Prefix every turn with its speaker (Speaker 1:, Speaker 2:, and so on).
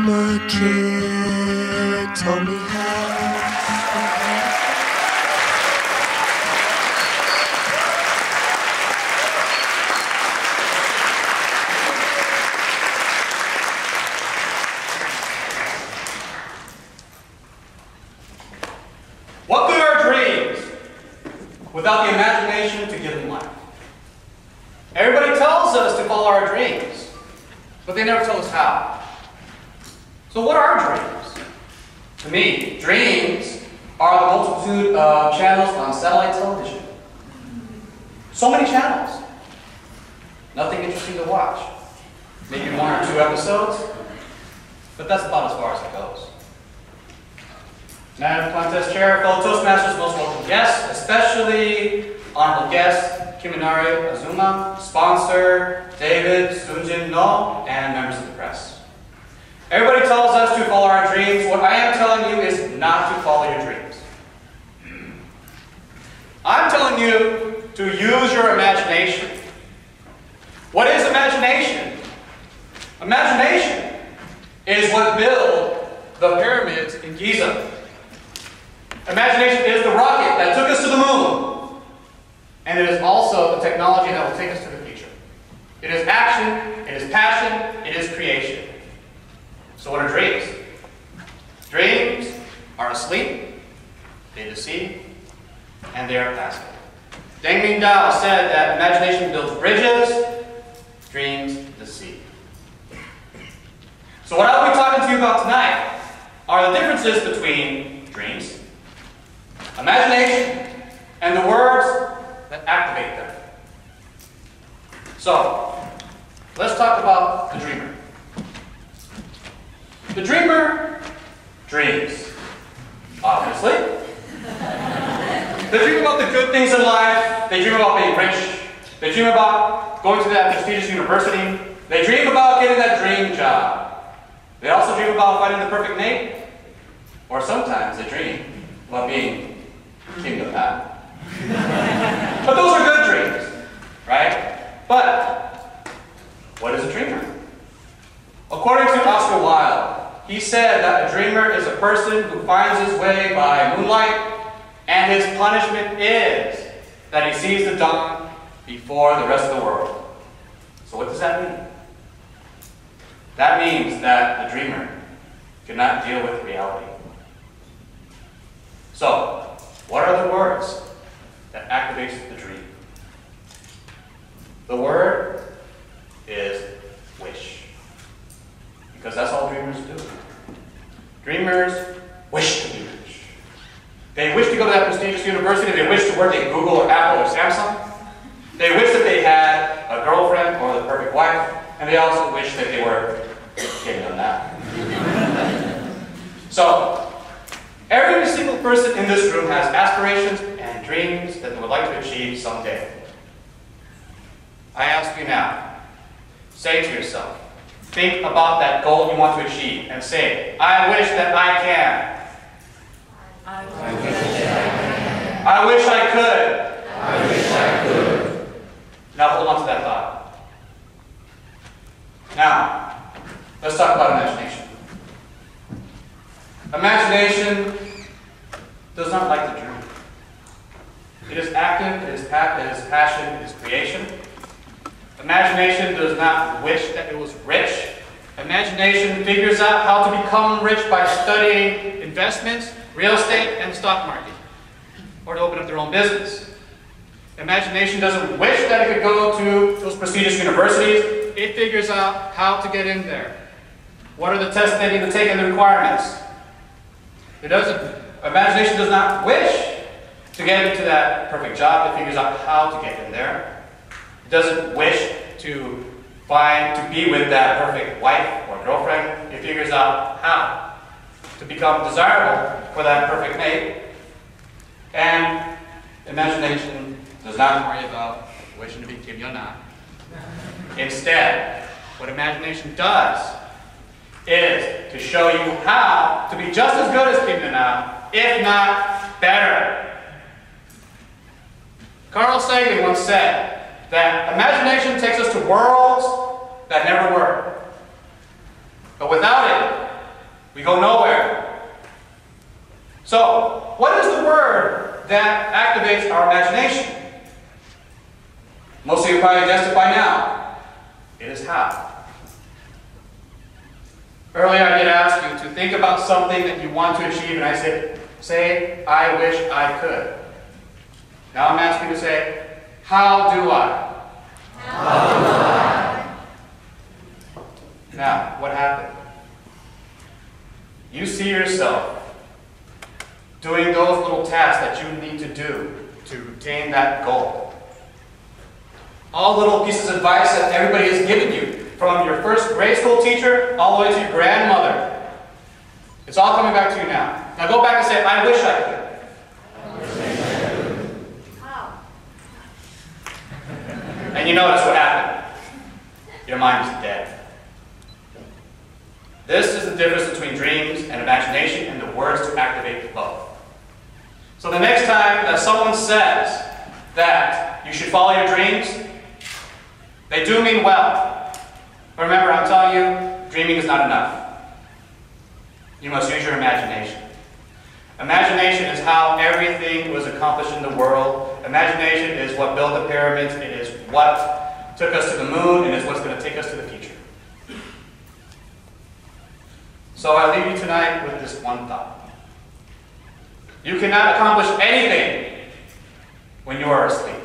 Speaker 1: I'm a kid, told me how.
Speaker 2: What good are dreams without the imagination to give them life? Everybody tells us to follow our dreams, but they never tell us how. So what are dreams? To me, dreams are the multitude of channels on satellite television. So many channels. Nothing interesting to watch. Maybe 1 or 2 episodes, but that's about as far as it goes. Madam Contest Chair, fellow Toastmasters, most welcome guests, especially honorable guests, Kiminari Azuma, sponsor, David Sunjin No, and members of the press. Everybody tells us to follow our dreams. What I am telling you is not to follow your dreams. I'm telling you to use your imagination. What is imagination? Imagination is what built the pyramids in Giza. Imagination is the rocket that took us to the moon. And it is also the technology that will take us to the future. It is action, it is passion, it is creation. So what are dreams? Dreams are asleep, they deceive, and they are passive. Deng Ming Dao said that imagination builds bridges, dreams deceive. So what I'll be talking to you about tonight are the differences between dreams, imagination, and the words that activate them. So, let's talk about the dreamer. The dreamer dreams, obviously. They dream about the good things in life. They dream about being rich. They dream about going to that prestigious university. They dream about getting that dream job. They also dream about finding the perfect mate. Or sometimes they dream about being king of that. But those are good dreams, right? But what is a dreamer? According to Oscar Wilde, he said that a dreamer is a person who finds his way by moonlight, and his punishment is that he sees the dawn before the rest of the world. So what does that mean? That means that the dreamer cannot deal with reality. So, what are the words that activates the dream? The word is wish. Because that's all dreamers do. Dreamers wish to be rich. They wish to go to that prestigious university. They wish to work at Google or Apple or Samsung. They wish that they had a girlfriend or the perfect wife. And they also wish that they were getting on that. So, every single person in this room has aspirations and dreams that they would like to achieve someday. I ask you now, say to yourself, think about that goal you want to achieve and say, I wish that I can. I wish I could.
Speaker 3: I wish I could.
Speaker 2: Now hold on to that thought. Now, let's talk about imagination. Imagination does not like to dream. It is active, it is passion, it is creation. Imagination does not wish that it was rich. Imagination figures out how to become rich by studying investments, real estate, and the stock market, or to open up their own business. Imagination doesn't wish that it could go to those prestigious universities. It figures out how to get in there. What are the tests they need to take and the requirements? Imagination does not wish to get into that perfect job. It figures out how to get in there. It doesn't wish to be with that perfect wife or girlfriend. It figures out how to become desirable for that perfect mate. And imagination does not worry about wishing to be Kim Yo-na. Instead, what imagination does is to show you how to be just as good as Kim Yo-na, if not better. Carl Sagan once said that imagination takes us to worlds that never were. But without it, activates our imagination. Most of you probably guessed it by now. It is how. Earlier I did ask you to think about something that you want to achieve, and I said, say, I wish I could. Now I'm asking you to say, how do I?
Speaker 3: How do I?
Speaker 2: Now, what happened? You see yourself doing those little tasks that you need to do to attain that goal. All little pieces of advice that everybody has given you, from your first grade school teacher all the way to your grandmother. It's all coming back to you now. Now go back and say, I wish I could. And you notice what happened. Your mind is dead. This is the difference between dreams and imagination and the words to activate both. So the next time that someone says that you should follow your dreams, they do mean well. But remember, I'm telling you, dreaming is not enough. You must use your imagination. Imagination is how everything was accomplished in the world. Imagination is what built the pyramids. It is what took us to the moon, and is what's going to take us to the future. So I leave you tonight with this one thought. You cannot accomplish anything when you are asleep.